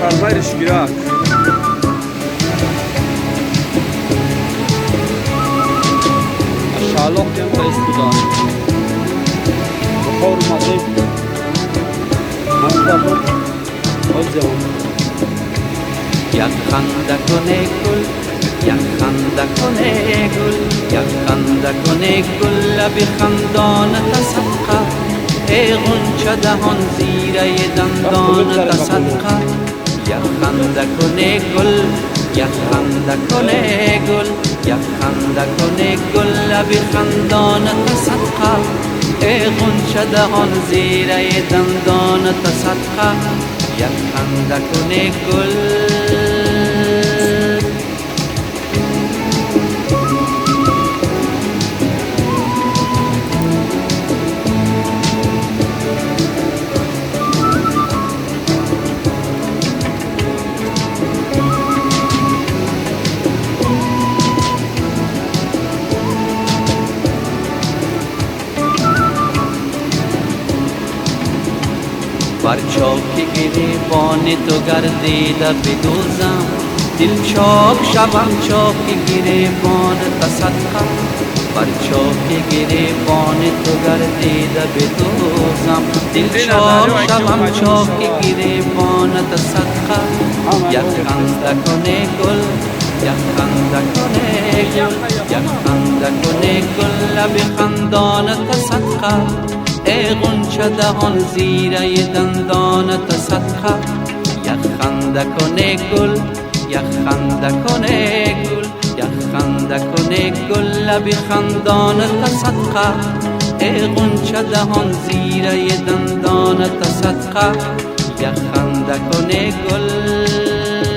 پرورش گیرک شالوق هم رئیس بودن بخور مغرب همه بود بازم یک خنده کنه گل یک خنده کنه گل یک خنده کنه گل لب خندانت صدقه ای غنچه دهان زیره دندانت صدقه یک خنده کنه گل یک خنده کنه گل یک خنده کنه گل لب خندانت صدقه ای غنچه دهان زیره دندانت صدقه یک خنده کنه گل بر چاک گریبان تو گردیده بدوزم دل چاک شبم چاک گریبان تا صدقه بر چاک گریبان تو گردیده بدوزم دل چاک شبم چاک گریبان تا صدقه یک خنده کنه گل یک خنده کنه گل یک خنده کنه گل لب خندان تا صدقه ای غنچه دهان زیره دندانت صدقه یک خنده کنه گل یک خنده کنه گل یک خنده کنه گل لب خندانت صدقه ای غنچه دهان زیره دندانت صدقه یک خنده کنه گل